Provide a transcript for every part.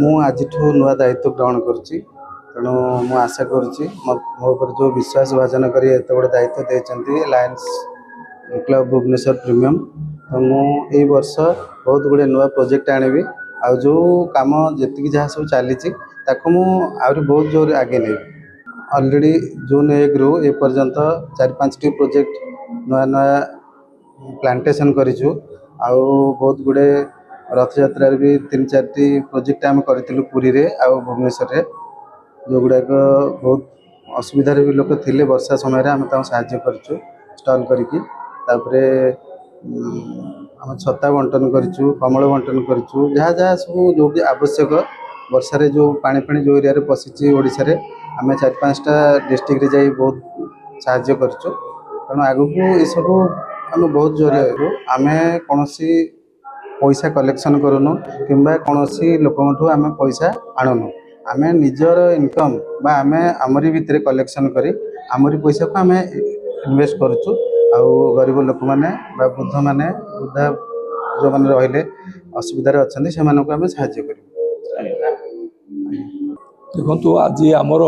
ମୁଁ ଆଜିଠୁ ନୂଆ ଦାୟିତ୍ୱ ଗ୍ରହଣ କରୁଛି। ତେଣୁ ମୁଁ ଆଶା କରୁଛି ମୋ ଉପରେ ଯେଉଁ ବିଶ୍ୱାସ ଭାଜନ କରି ଏତେ ବଡ଼ ଦାୟିତ୍ୱ ଦେଇଛନ୍ତି ଲାୟନ୍ସ କ୍ଲବ୍ ଭୁବନେଶ୍ୱର ପ୍ରିମିୟମ୍, ତ ମୁଁ ଏଇ ବର୍ଷ ବହୁତ ଗୁଡ଼ିଏ ନୂଆ ପ୍ରୋଜେକ୍ଟ ଆଣିବି। ଆଉ ଯେଉଁ କାମ ଯେତିକି ଯାହା ସବୁ ଚାଲିଛି ତାକୁ ମୁଁ ଆହୁରି ବହୁତ ଜୋରରେ ଆଗେଇ ନେବି। ଅଲରେଡ଼ି ଜୁନ୍ 1ରୁ ଏ ପର୍ଯ୍ୟନ୍ତ 4-5ଟି ପ୍ରୋଜେକ୍ଟ ନୂଆ ନୂଆ ପ୍ଲାଣ୍ଟେସନ୍ କରିଛୁ। ଆଉ ବହୁତ ଗୁଡ଼ିଏ ରଥଯାତ୍ରାରେ ବି 3-4ଟି ପ୍ରୋଜେକ୍ଟ ଆମେ କରିଥିଲୁ ପୁରୀରେ ଆଉ ଭୁବନେଶ୍ୱରରେ, ଯେଉଁଗୁଡ଼ାକ ବହୁତ ଅସୁବିଧାରେ ବି ଲୋକ ଥିଲେ ବର୍ଷା ସମୟରେ ଆମେ ତାଙ୍କୁ ସାହାଯ୍ୟ କରିଛୁ ଷ୍ଟଲ୍ କରିକି। ତାପରେ ଆମେ ଛତା ବଣ୍ଟନ କରିଛୁ, କମଳ ବଣ୍ଟନ କରିଛୁ, ଯାହା ଯାହା ସବୁ ଯେଉଁଠି ଆବଶ୍ୟକ ବର୍ଷାରେ ଯେଉଁ ପାଣି ଯେଉଁ ଏରିଆରେ ପଶିଛି ଓଡ଼ିଶାରେ, ଆମେ 4-5ଟା ଡିଷ୍ଟ୍ରିକ୍ଟରେ ଯାଇ ବହୁତ ସାହାଯ୍ୟ କରିଛୁ। ତେଣୁ ଆଗକୁ ଏସବୁ ଆମେ ବହୁତ ଜୋରରେ ହେବୁ। ଆମେ କୌଣସି ପଇସା କଲେକ୍ସନ୍ କରୁନୁ କିମ୍ବା କୌଣସି ଲୋକଙ୍କଠୁ ଆମେ ପଇସା ଆଣୁନୁ। ଆମେ ନିଜର ଇନକମ୍ ବା ଆମେ ଆମରି ଭିତରେ କଲେକ୍ସନ୍ କରି ଆମରି ପଇସାକୁ ଆମେ ଇନଭେଷ୍ଟ କରୁଛୁ। ଆଉ ଗରିବ ଲୋକମାନେ ବା ବୃଦ୍ଧମାନେ ବୃଦ୍ଧା ଯେଉଁମାନେ ରହିଲେ ଅସୁବିଧାରେ ଅଛନ୍ତି ସେମାନଙ୍କୁ ଆମେ ସାହାଯ୍ୟ କରିବୁ। ଦେଖନ୍ତୁ, ଆଜି ଆମର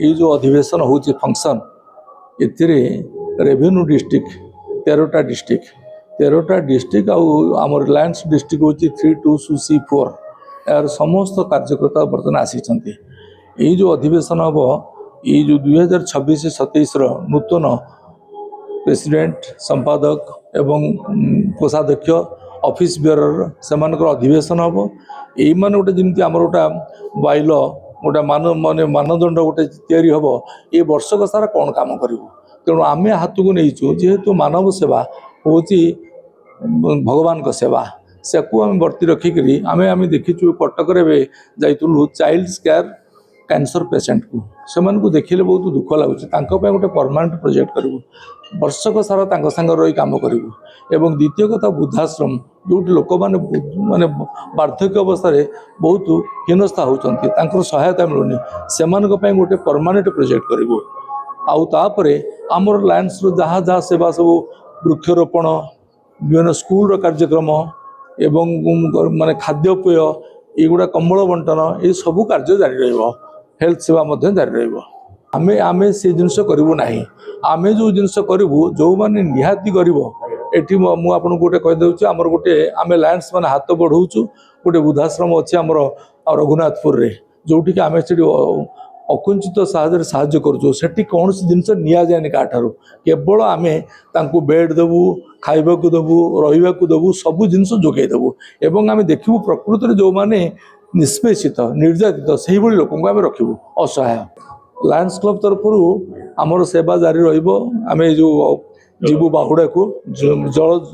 ଏଇ ଯେଉଁ ଅଧିବେଶନ ହେଉଛି ଫଙ୍କସନ୍, ଏଥିରେ ରେଭିନ୍ୟୁ ଡିଷ୍ଟ୍ରିକ୍ଟ 13ଟା ଡିଷ୍ଟ୍ରିକ୍ଟ ଆଉ ଆମର ରିଲାଏନ୍ସ ଡିଷ୍ଟ୍ରିକ୍ଟ ହେଉଛି 3-2-4 ଏହାର ସମସ୍ତ କାର୍ଯ୍ୟକର୍ତ୍ତା ବର୍ତ୍ତମାନ ଆସିଛନ୍ତି। ଏଇ ଯେଉଁ ଅଧିବେଶନ ହେବ, ଏଇ ଯେଉଁ 2026-27ର ନୂତନ ପ୍ରେସିଡେଣ୍ଟ, ସମ୍ପାଦକ ଏବଂ କୋଷାଧ୍ୟକ୍ଷ, ଅଫିସ୍ ବେୟରର ସେମାନଙ୍କର ଅଧିବେଶନ ହେବ। ଏଇମାନେ ଗୋଟେ ଯେମିତି ଆମର ଗୋଟେ ବାଇଲ ଗୋଟେ ମାନଦଣ୍ଡ ଗୋଟେ ତିଆରି ହେବ, ଏ ବର୍ଷକ ସାରା କ'ଣ କାମ କରିବୁ। ତେଣୁ ଆମେ ହାତକୁ ନେଇଛୁ, ଯେହେତୁ ମାନବ ସେବା ହେଉଛି ଭଗବାନଙ୍କ ସେବା, ସେକୁ ଆମେ ବର୍ତ୍ତି ରଖିକରି ଆମେ ଦେଖିଛୁ କଟକରେ ଏବେ ଯାଇଥିଲୁ ଚାଇଲ୍ଡ କେୟାର କ୍ୟାନ୍ସର ପେସେଣ୍ଟକୁ, ସେମାନଙ୍କୁ ଦେଖିଲେ ବହୁତ ଦୁଃଖ ଲାଗୁଛି। ତାଙ୍କ ପାଇଁ ଗୋଟେ ପରମାନେଣ୍ଟ ପ୍ରୋଜେକ୍ଟ କରିବୁ, ବର୍ଷକ ସାରା ତାଙ୍କ ସାଙ୍ଗରେ ରହି କାମ କରିବୁ। ଏବଂ ଦ୍ୱିତୀୟ କଥା, ବୃଦ୍ଧାଶ୍ରମ ଯେଉଁଠି ଲୋକମାନେ ମାନେ ବାର୍ଦ୍ଧକ୍ୟ ଅବସ୍ଥାରେ ବହୁତ ହୀନସ୍ଥା ହେଉଛନ୍ତି, ତାଙ୍କର ସହାୟତା ମିଳୁନି, ସେମାନଙ୍କ ପାଇଁ ଗୋଟେ ପରମାନେଣ୍ଟ ପ୍ରୋଜେକ୍ଟ କରିବୁ। ଆଉ ତାପରେ ଆମର ଲାୟନ୍ସର ଯାହା ଯାହା ସେବା ସବୁ ବୃକ୍ଷରୋପଣ, ବିଭିନ୍ନ ସ୍କୁଲର କାର୍ଯ୍ୟକ୍ରମ ଏବଂ ମାନେ ଖାଦ୍ୟପେୟ, ଏଇଗୁଡ଼ା କମ୍ବଳ ବଣ୍ଟନ, ଏସବୁ କାର୍ଯ୍ୟ ଜାରି ରହିବ। ହେଲ୍ଥ ସେବା ମଧ୍ୟ ଜାରି ରହିବ। ଆମେ ସେ ଜିନିଷ କରିବୁ ନାହିଁ। ଆମେ ଯେଉଁ ଜିନିଷ କରିବୁ, ଯେଉଁମାନେ ନିହାତି କରିବ, ଏଠି ମୁଁ ଆପଣଙ୍କୁ ଗୋଟେ କହିଦେଉଛି, ଆମର ଗୋଟେ ଆମେ ଲାୟନ୍ସ ମାନେ ହାତ ବଢ଼ାଉଛୁ। ଗୋଟେ ବୃଦ୍ଧାଶ୍ରମ ଅଛି ଆମର ରଘୁନାଥପୁରରେ, ଯେଉଁଠିକି ଆମେ ସେଠି ଅକୁଞ୍ଚିତ ସାହାଯ୍ୟ କରୁଛୁ। ସେଠି କୌଣସି ଜିନିଷ ନିଆଯାଏନି କାହାଠାରୁ, କେବଳ ଆମେ ତାଙ୍କୁ ବେଡ଼୍ ଦେବୁ, ଖାଇବାକୁ ଦେବୁ, ରହିବାକୁ ଦେବୁ, ସବୁ ଜିନିଷ ଯୋଗାଇ ଦେବୁ। ଏବଂ ଆମେ ଦେଖିବୁ ପ୍ରକୃତରେ ଯେଉଁମାନେ ନିଷ୍ପେଷିତ, ନିର୍ଯାତିତ, ସେଇଭଳି ଲୋକଙ୍କୁ ଆମେ ରଖିବୁ ଅସହାୟ। ଲାୟନ୍ସ କ୍ଲବ୍ ତରଫରୁ ଆମର ସେବା ଜାରି ରହିବ। ଆମେ ଯେଉଁ ଯିବୁ ବାହୁଡ଼ାକୁ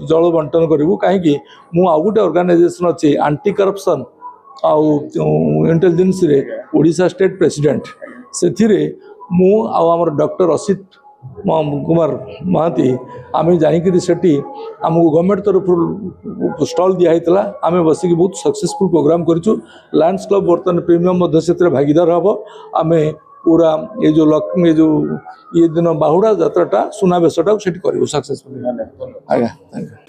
ଜଳ ବଣ୍ଟନ କରିବୁ। କାହିଁକି, ମୁଁ ଆଉ ଗୋଟେ ଅର୍ଗାନାଇଜେସନ୍ ଅଛି ଆଣ୍ଟି କରପ୍ସନ୍ ଆଉ ଇଣ୍ଟେଲିଜେନ୍ସରେ ଓଡ଼ିଶା ଷ୍ଟେଟ୍ ପ୍ରେସିଡେଣ୍ଟ, ସେଥିରେ ମୁଁ ଆଉ ଆମର ଡକ୍ଟର ଅସିତ କୁମାର ମହାନ୍ତି ଆମେ ଯାଇକରି ସେଠି ଆମକୁ ଗଭର୍ଣ୍ଣମେଣ୍ଟ ତରଫରୁ ଷ୍ଟଲ୍ ଦିଆହେଇଥିଲା। ଆମେ ବସିକି ବହୁତ ସକ୍ସେସଫୁଲ୍ ପ୍ରୋଗ୍ରାମ୍ କରିଛୁ। ଲାୟନ୍ସ କ୍ଲବ୍ ବର୍ତ୍ତମାନ ପ୍ରିମିୟମ୍ ମଧ୍ୟ ସେଥିରେ ଭାଗିଦାର ହେବ। ଆମେ ପୁରା ଏ ଯେଉଁ ଲକ୍ଷ୍ମୀ ଇଏ ଦିନ ବାହୁଡ଼ା ଯାତ୍ରାଟା ସୁନାବେଶଟାକୁ ସେଠି କରିବୁ ସକ୍ସେସଫୁଲ୍। ଆଜ୍ଞା, ଥ୍ୟାଙ୍କ ୟୁ।